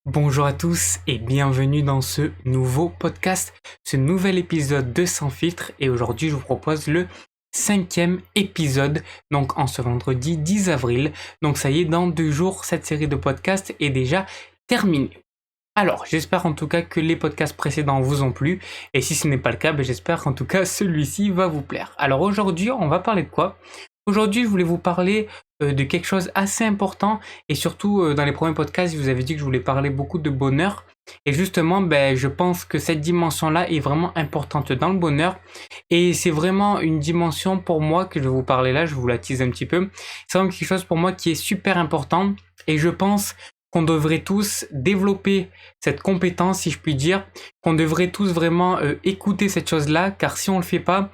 Bonjour à tous et bienvenue dans ce nouveau podcast, ce nouvel épisode de Sans Filtre. Et aujourd'hui je vous propose le 5e épisode, donc en ce vendredi 10 avril. Donc ça y est, dans 2 jours, cette série de podcasts est déjà terminée. Alors j'espère en tout cas que les podcasts précédents vous ont plu. Et si ce n'est pas le cas, j'espère qu'en tout cas celui-ci va vous plaire. Alors aujourd'hui on va parler de quoi ? Aujourd'hui, je voulais vous parler de quelque chose assez important et surtout dans les premiers podcasts, je vous avais dit que je voulais parler beaucoup de bonheur. Et justement, je pense que cette dimension-là est vraiment importante dans le bonheur et c'est vraiment une dimension pour moi que je vais vous parler là, je vous la tease un petit peu. C'est vraiment quelque chose pour moi qui est super important et je pense qu'on devrait tous développer cette compétence, si je puis dire, qu'on devrait tous vraiment écouter cette chose-là, car si on le fait pas,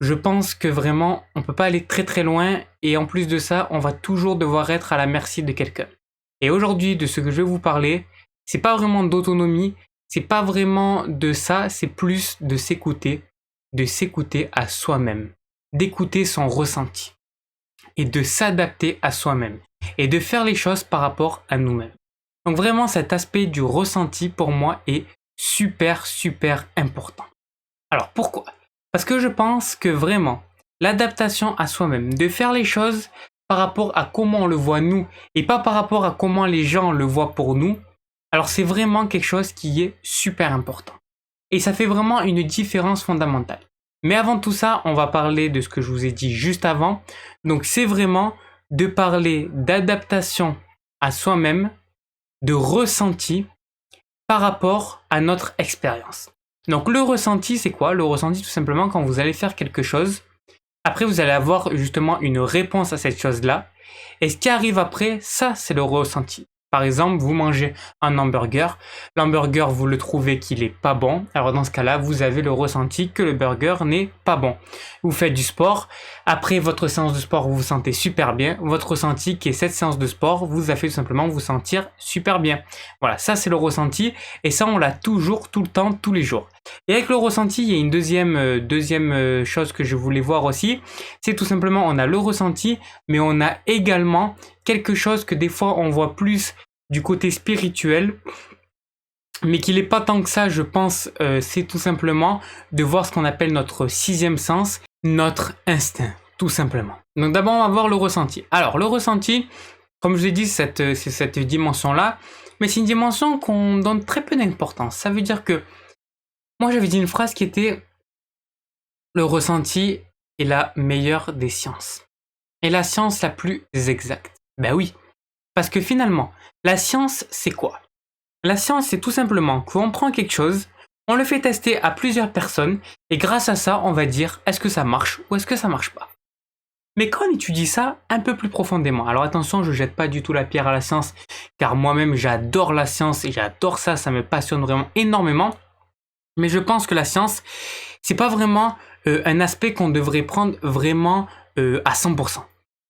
je pense que vraiment, on peut pas aller très très loin et en plus de ça, on va toujours devoir être à la merci de quelqu'un. Et aujourd'hui, de ce que je vais vous parler, c'est pas vraiment d'autonomie, c'est pas vraiment de ça, c'est plus de s'écouter à soi-même, d'écouter son ressenti et de s'adapter à soi-même et de faire les choses par rapport à nous-mêmes. Donc vraiment, cet aspect du ressenti pour moi est super important. Alors pourquoi ? Parce que je pense que vraiment, l'adaptation à soi-même, de faire les choses par rapport à comment on le voit nous et pas par rapport à comment les gens le voient pour nous, alors c'est vraiment quelque chose qui est super important. Et ça fait vraiment une différence fondamentale. Mais avant tout ça, on va parler de ce que je vous ai dit juste avant. Donc c'est vraiment de parler d'adaptation à soi-même, de ressenti par rapport à notre expérience. Donc le ressenti, c'est quoi ? Le ressenti, tout simplement, quand vous allez faire quelque chose, après vous allez avoir justement une réponse à cette chose-là. Et ce qui arrive après, ça, c'est le ressenti. Par exemple, vous mangez un hamburger. L'hamburger, vous le trouvez qu'il est pas bon. Alors dans ce cas-là, vous avez le ressenti que le burger n'est pas bon. Vous faites du sport. Après votre séance de sport, vous vous sentez super bien. Votre ressenti, qui est cette séance de sport, vous a fait tout simplement vous sentir super bien. Voilà, ça c'est le ressenti. Et ça, on l'a toujours, tout le temps, tous les jours. Et avec le ressenti, il y a une deuxième chose que je voulais voir aussi. C'est tout simplement, on a le ressenti, mais on a également quelque chose que des fois on voit plus du côté spirituel, mais qui n'est pas tant que ça, je pense. C'est tout simplement de voir ce qu'on appelle notre 6e sens, notre instinct, tout simplement. Donc d'abord, on va voir le ressenti. Alors, le ressenti, comme je l'ai dit, c'est cette dimension-là, mais c'est une dimension qu'on donne très peu d'importance. Ça veut dire que moi, j'avais dit une phrase qui était « Le ressenti est la meilleure des sciences. Et la science la plus exacte. » Ben oui, parce que finalement, la science, c'est quoi ? La science, c'est tout simplement qu'on prend quelque chose, on le fait tester à plusieurs personnes, et grâce à ça, on va dire est-ce que ça marche ou est-ce que ça marche pas. Mais quand on étudie ça un peu plus profondément, alors attention, je jette pas du tout la pierre à la science, car moi-même j'adore la science et j'adore ça, ça me passionne vraiment énormément. Mais je pense que la science, c'est pas vraiment un aspect qu'on devrait prendre vraiment à 100%.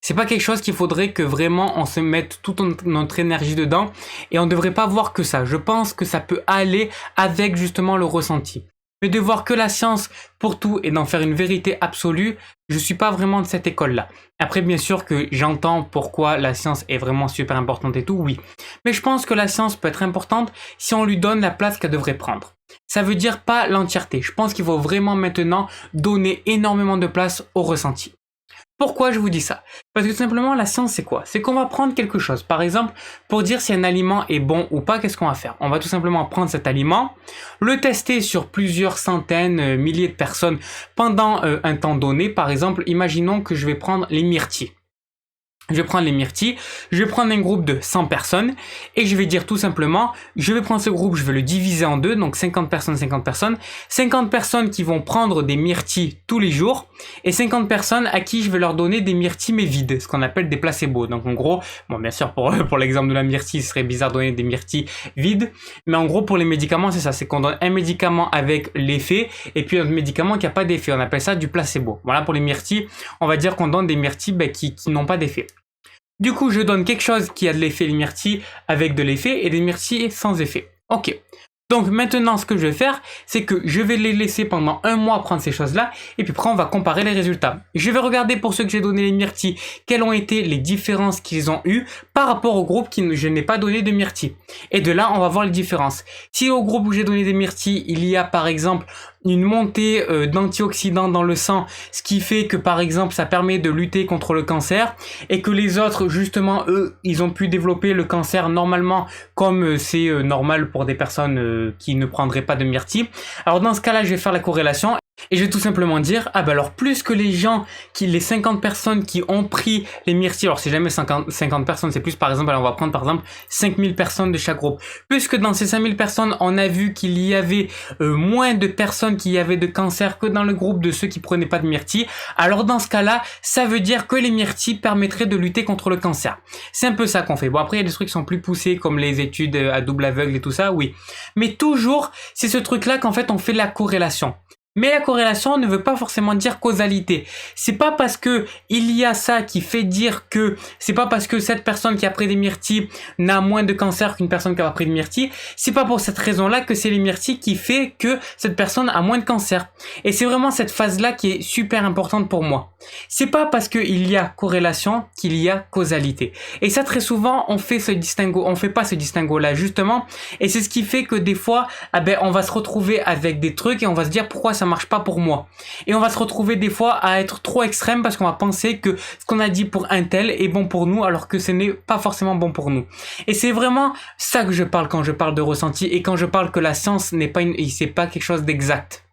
C'est pas quelque chose qu'il faudrait que vraiment on se mette toute notre énergie dedans et on devrait pas voir que ça. Je pense que ça peut aller avec justement le ressenti. Mais de voir que la science pour tout et d'en faire une vérité absolue, je suis pas vraiment de cette école-là. Après, bien sûr que j'entends pourquoi la science est vraiment super importante et tout, oui. Mais je pense que la science peut être importante si on lui donne la place qu'elle devrait prendre. Ça veut dire pas l'entièreté. Je pense qu'il faut vraiment maintenant donner énormément de place au ressenti. Pourquoi je vous dis ça ? Parce que tout simplement, la science, c'est quoi ? C'est qu'on va prendre quelque chose. Par exemple, pour dire si un aliment est bon ou pas, qu'est-ce qu'on va faire ? On va tout simplement prendre cet aliment, le tester sur plusieurs centaines, milliers de personnes pendant un temps donné. Par exemple, imaginons que je vais prendre les myrtilles. Je vais prendre les myrtilles, je vais prendre un groupe de 100 personnes et je vais dire tout simplement, je vais prendre ce groupe, je vais le diviser en deux, donc 50 personnes, 50 personnes qui vont prendre des myrtilles tous les jours et 50 personnes à qui je vais leur donner des myrtilles mais vides, ce qu'on appelle des placebos. Donc en gros, bon bien sûr pour l'exemple de la myrtille, ce serait bizarre de donner des myrtilles vides, mais en gros pour les médicaments c'est ça, c'est qu'on donne un médicament avec l'effet et puis un médicament qui n'a pas d'effet, on appelle ça du placebo. Voilà pour les myrtilles, on va dire qu'on donne des myrtilles qui n'ont pas d'effet. Du coup, je donne quelque chose qui a de l'effet, les myrtilles, avec de l'effet, et des myrtilles sans effet. Ok. Donc maintenant, ce que je vais faire, c'est que je vais les laisser pendant un mois prendre ces choses-là, et puis après on va comparer les résultats. Je vais regarder pour ceux que j'ai donné les myrtilles, quelles ont été les différences qu'ils ont eues par rapport au groupe qui je n'ai pas donné de myrtilles. Et de là, on va voir les différences. Si au groupe où j'ai donné des myrtilles, il y a par exemple une montée d'antioxydants dans le sang, ce qui fait que par exemple ça permet de lutter contre le cancer, et que les autres justement eux ils ont pu développer le cancer normalement comme c'est normal pour des personnes qui ne prendraient pas de myrtilles. Alors dans ce cas là je vais faire la corrélation et je vais tout simplement dire, ah bah alors plus que les gens, les 50 personnes qui ont pris les myrtilles, alors c'est jamais 50 personnes, c'est plus par exemple, alors on va prendre par exemple 5000 personnes de chaque groupe. Plus que dans ces 5000 personnes, on a vu qu'il y avait moins de personnes qui avaient de cancer que dans le groupe de ceux qui prenaient pas de myrtilles. Alors dans ce cas-là, ça veut dire que les myrtilles permettraient de lutter contre le cancer. C'est un peu ça qu'on fait. Bon après il y a des trucs qui sont plus poussés comme les études à double aveugle et tout ça, oui. Mais toujours, c'est ce truc-là qu'en fait on fait la corrélation. Mais la corrélation ne veut pas forcément dire causalité. C'est pas parce que il y a ça qui fait dire que c'est pas parce que cette personne qui a pris des myrtilles n'a moins de cancer qu'une personne qui a pris des myrtilles. C'est pas pour cette raison-là que c'est les myrtilles qui fait que cette personne a moins de cancer. Et c'est vraiment cette phase-là qui est super importante pour moi. C'est pas parce que il y a corrélation qu'il y a causalité. Et ça très souvent on fait pas ce distinguo-là justement. Et c'est ce qui fait que des fois, on va se retrouver avec des trucs et on va se dire pourquoi ça marche pas pour moi. Et on va se retrouver des fois à être trop extrême parce qu'on va penser que ce qu'on a dit pour un tel est bon pour nous alors que ce n'est pas forcément bon pour nous. Et c'est vraiment ça que je parle quand je parle de ressenti et quand je parle que la science n'est pas c'est pas quelque chose d'exact.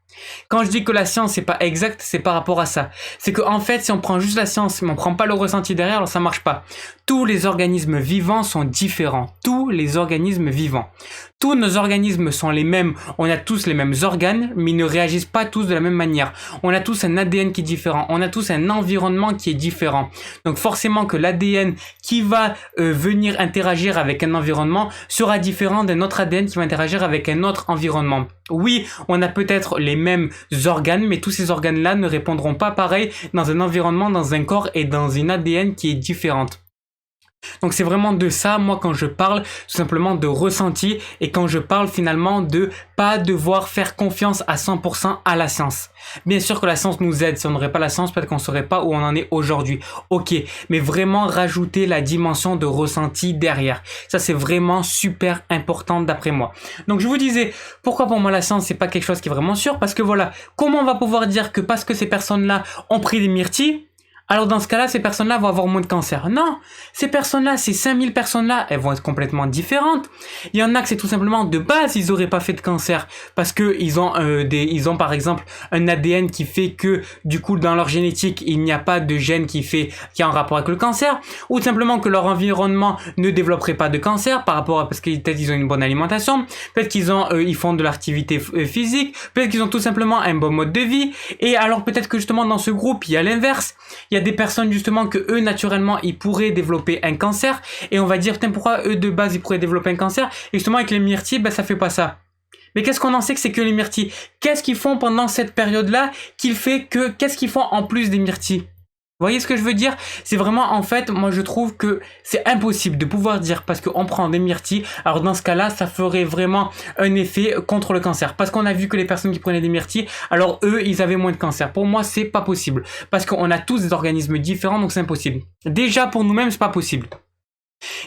Quand je dis que la science c'est pas exact, c'est par rapport à ça. C'est que en fait, si on prend juste la science, mais on prend pas le ressenti derrière, alors ça marche pas. Tous les organismes vivants sont différents. Tous les organismes vivants. Tous nos organismes sont les mêmes. On a tous les mêmes organes, mais ils ne réagissent pas tous de la même manière. On a tous un ADN qui est différent. On a tous un environnement qui est différent. Donc forcément que l'ADN qui va venir interagir avec un environnement sera différent d'un autre ADN qui va interagir avec un autre environnement. Oui, on a peut-être les mêmes organes, mais tous ces organes-là ne répondront pas pareil dans un environnement, dans un corps et dans une ADN qui est différente. Donc c'est vraiment de ça, moi, quand je parle tout simplement de ressenti et quand je parle finalement de pas devoir faire confiance à 100% à la science. Bien sûr que la science nous aide, si on n'aurait pas la science, peut-être qu'on ne saurait pas où on en est aujourd'hui. Ok, mais vraiment rajouter la dimension de ressenti derrière. Ça c'est vraiment super important d'après moi. Donc je vous disais, pourquoi pour moi la science c'est pas quelque chose qui est vraiment sûr? Parce que voilà, comment on va pouvoir dire que parce que ces personnes-là ont pris des myrtilles, alors dans ce cas-là, ces personnes-là vont avoir moins de cancer. Non, ces personnes-là, ces 5000 personnes-là, elles vont être complètement différentes. Il y en a que c'est tout simplement de base, ils auraient pas fait de cancer parce que ils ont par exemple un ADN qui fait que du coup dans leur génétique, il n'y a pas de gène qui a un rapport avec le cancer, ou tout simplement que leur environnement ne développerait pas de cancer par rapport à parce que peut-être ils ont une bonne alimentation, peut-être ils font de l'activité physique, peut-être qu'ils ont tout simplement un bon mode de vie. Et alors peut-être que justement dans ce groupe, il y a l'inverse. Il y a des personnes justement que eux naturellement ils pourraient développer un cancer et on va dire putain pourquoi eux de base ils pourraient développer un cancer et justement avec les myrtilles ça fait pas ça. Mais qu'est-ce qu'on en sait que c'est que les myrtilles? Qu'est-ce qu'ils font pendant cette période-là qu'est-ce qu'ils font en plus des myrtilles? Vous voyez ce que je veux dire? C'est vraiment, en fait, moi je trouve que c'est impossible de pouvoir dire parce qu'on prend des myrtilles, alors dans ce cas-là, ça ferait vraiment un effet contre le cancer. Parce qu'on a vu que les personnes qui prenaient des myrtilles, alors eux, ils avaient moins de cancer. Pour moi, c'est pas possible. Parce qu'on a tous des organismes différents, donc c'est impossible. Déjà, pour nous-mêmes, c'est pas possible.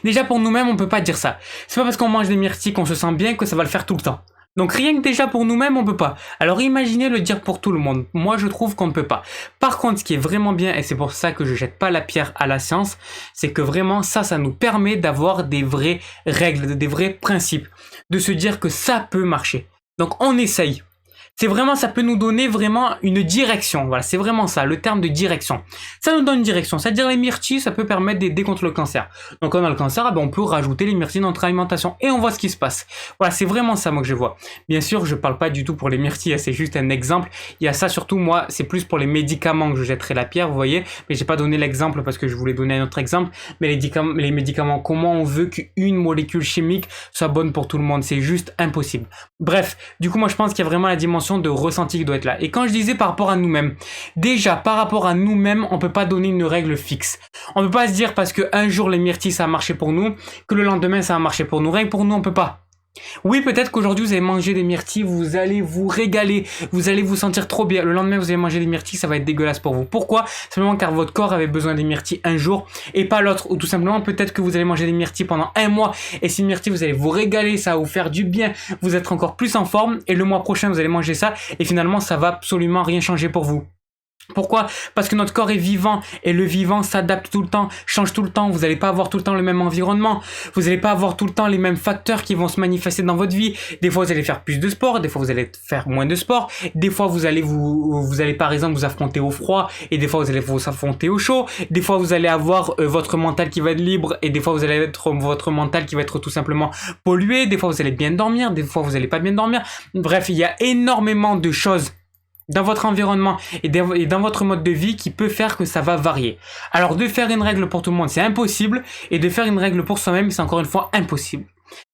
Déjà, pour nous-mêmes, on peut pas dire ça. C'est pas parce qu'on mange des myrtilles qu'on se sent bien que ça va le faire tout le temps. Donc rien que déjà pour nous-mêmes, on peut pas. Alors imaginez le dire pour tout le monde. Moi, je trouve qu'on ne peut pas. Par contre, ce qui est vraiment bien, et c'est pour ça que je jette pas la pierre à la science, c'est que vraiment ça nous permet d'avoir des vraies règles, des vrais principes. De se dire que ça peut marcher. Donc on essaye. C'est vraiment, ça peut nous donner vraiment une direction. Voilà, c'est vraiment ça, le terme de direction. Ça nous donne une direction. C'est-à-dire les myrtilles, ça peut permettre d'aider contre le cancer. Donc quand on a le cancer, on peut rajouter les myrtilles dans notre alimentation et on voit ce qui se passe. Voilà, c'est vraiment ça moi que je vois. Bien sûr, je parle pas du tout pour les myrtilles, c'est juste un exemple. Il y a ça surtout, moi, c'est plus pour les médicaments que je jetterai la pierre, vous voyez. Mais j'ai pas donné l'exemple parce que je voulais donner un autre exemple. Mais les médicaments, comment on veut qu'une molécule chimique soit bonne pour tout le monde? C'est juste impossible. Bref, du coup, moi je pense qu'il y a vraiment la dimension de ressenti qui doit être là. Et quand je disais par rapport à nous-mêmes, déjà par rapport à nous-mêmes, on peut pas donner une règle fixe. On peut pas se dire parce que un jour les myrtilles ça a marché pour nous, que le lendemain ça a marché pour nous. Rien que pour nous, on peut pas. Oui, peut-être qu'aujourd'hui vous allez manger des myrtilles, vous allez vous régaler, vous allez vous sentir trop bien. Le lendemain, vous allez manger des myrtilles, ça va être dégueulasse pour vous. Pourquoi? Simplement car votre corps avait besoin des myrtilles un jour et pas l'autre. Ou tout simplement, peut-être que vous allez manger des myrtilles pendant un mois et ces myrtilles, vous allez vous régaler, ça va vous faire du bien, vous êtes encore plus en forme et le mois prochain, vous allez manger ça et finalement, ça va absolument rien changer pour vous. Pourquoi? Parce que notre corps est vivant et le vivant s'adapte tout le temps, change tout le temps. Vous n'allez pas avoir tout le temps le même environnement. Vous n'allez pas avoir tout le temps les mêmes facteurs qui vont se manifester dans votre vie. Des fois, vous allez faire plus de sport, des fois, vous allez faire moins de sport. Des fois, vous allez par exemple vous affronter au froid et des fois, vous allez vous affronter au chaud. Des fois, vous allez avoir votre mental qui va être libre et des fois, vous allez être votre mental qui va être tout simplement pollué. Des fois, vous allez bien dormir, des fois, vous n'allez pas bien dormir. Bref, il y a énormément de choses dans votre environnement et dans votre mode de vie qui peut faire que ça va varier. Alors de faire une règle pour tout le monde, c'est impossible, et de faire une règle pour soi-même, c'est encore une fois impossible.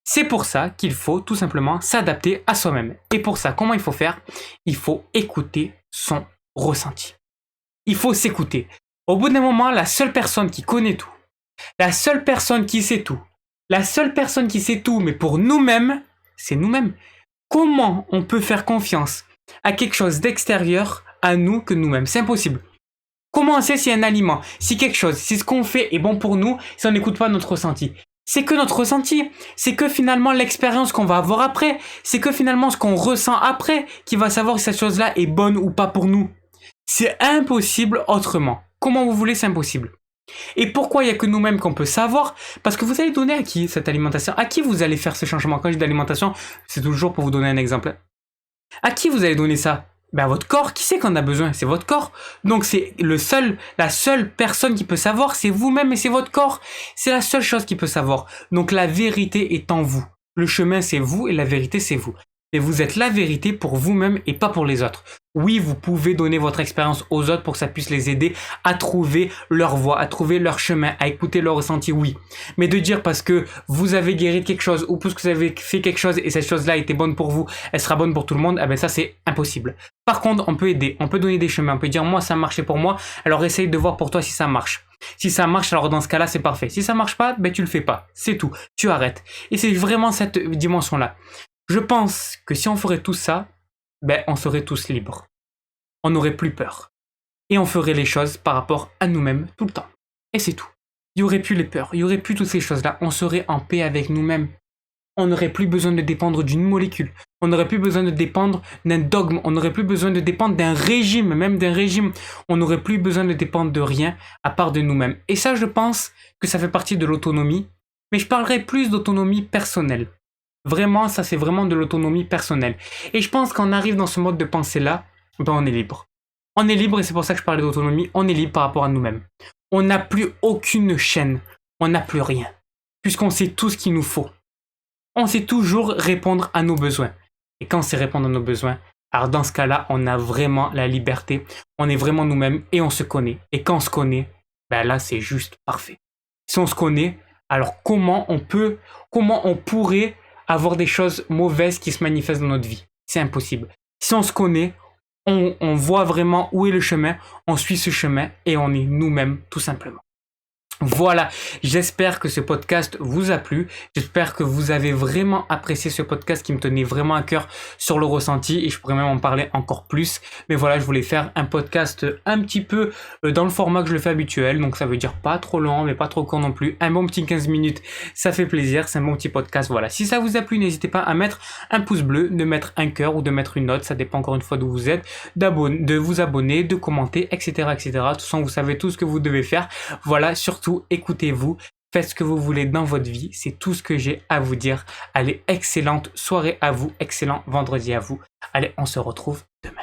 C'est pour ça qu'il faut tout simplement s'adapter à soi-même. Et pour ça, comment il faut faire? Il faut écouter son ressenti. Il faut s'écouter. Au bout d'un moment, la seule personne qui connaît tout, la seule personne qui sait tout, la seule personne qui sait tout, mais pour nous-mêmes, c'est nous-mêmes. Comment on peut faire confiance à quelque chose d'extérieur à nous que nous-mêmes? C'est impossible. Comment on sait si un aliment, si quelque chose, si ce qu'on fait est bon pour nous, si on n'écoute pas notre ressenti? C'est que notre ressenti, c'est que finalement l'expérience qu'on va avoir après, c'est que finalement ce qu'on ressent après qui va savoir si cette chose-là est bonne ou pas pour nous. C'est impossible autrement. Comment vous voulez, c'est impossible. Et pourquoi il n'y a que nous-mêmes qu'on peut savoir? Parce que vous allez donner à qui cette alimentation? À qui vous allez faire ce changement? Quand je dis d'alimentation, c'est toujours pour vous donner un exemple. À qui vous allez donner ça? Ben à votre corps. Qui c'est qu'on a besoin? C'est votre corps. Donc c'est la seule personne qui peut savoir, c'est vous-même et c'est votre corps. C'est la seule chose qui peut savoir. Donc la vérité est en vous. Le chemin c'est vous et la vérité c'est vous. Et vous êtes la vérité pour vous-même et pas pour les autres. Oui, vous pouvez donner votre expérience aux autres pour que ça puisse les aider à trouver leur voie, à trouver leur chemin, à écouter leur ressenti, oui. Mais de dire parce que vous avez guéri de quelque chose ou parce que vous avez fait quelque chose et cette chose-là était bonne pour vous, elle sera bonne pour tout le monde, eh ben ça c'est impossible. Par contre, on peut aider, on peut donner des chemins, on peut dire moi ça a marché pour moi, alors essaye de voir pour toi si ça marche. Si ça marche, alors dans ce cas-là, c'est parfait. Si ça marche pas, ben tu le fais pas. C'est tout. Tu arrêtes. Et c'est vraiment cette dimension-là. Je pense que si on ferait tout ça, ben on serait tous libres. On n'aurait plus peur. Et on ferait les choses par rapport à nous-mêmes tout le temps. Et c'est tout. Il n'y aurait plus les peurs, il n'y aurait plus toutes ces choses-là. On serait en paix avec nous-mêmes. On n'aurait plus besoin de dépendre d'une molécule. On n'aurait plus besoin de dépendre d'un dogme. On n'aurait plus besoin de dépendre d'un régime, même d'un régime. On n'aurait plus besoin de dépendre de rien à part de nous-mêmes. Et ça, je pense que ça fait partie de l'autonomie. Mais je parlerai plus d'autonomie personnelle. Vraiment, ça c'est vraiment de l'autonomie personnelle. Et je pense qu'on arrive dans ce mode de pensée-là, ben on est libre. On est libre et c'est pour ça que je parlais d'autonomie. On est libre par rapport à nous-mêmes. On n'a plus aucune chaîne. On n'a plus rien. Puisqu'on sait tout ce qu'il nous faut. On sait toujours répondre à nos besoins. Et quand c'est répondre à nos besoins, alors dans ce cas-là, on a vraiment la liberté. On est vraiment nous-mêmes et on se connaît. Et quand on se connaît, ben là c'est juste parfait. Si on se connaît, alors comment on pourrait avoir des choses mauvaises qui se manifestent dans notre vie? C'est impossible. Si on se connaît, on voit vraiment où est le chemin, on suit ce chemin et on est nous-mêmes tout simplement. Voilà, j'espère que ce podcast vous a plu, j'espère que vous avez vraiment apprécié ce podcast qui me tenait vraiment à cœur sur le ressenti et je pourrais même en parler encore plus, mais voilà, je voulais faire un podcast un petit peu dans le format que je le fais habituel, donc ça veut dire pas trop long mais pas trop court non plus, un bon petit 15 minutes, ça fait plaisir, c'est un bon petit podcast, voilà. Si ça vous a plu, n'hésitez pas à mettre un pouce bleu, de mettre un cœur ou de mettre une note, ça dépend encore une fois d'où vous êtes, de vous abonner, de commenter, etc. etc. De toute façon, vous savez tout ce que vous devez faire, voilà, surtout écoutez-vous, faites ce que vous voulez dans votre vie, c'est tout ce que j'ai à vous dire. Allez, excellente soirée à vous, excellent vendredi à vous. Allez, on se retrouve demain.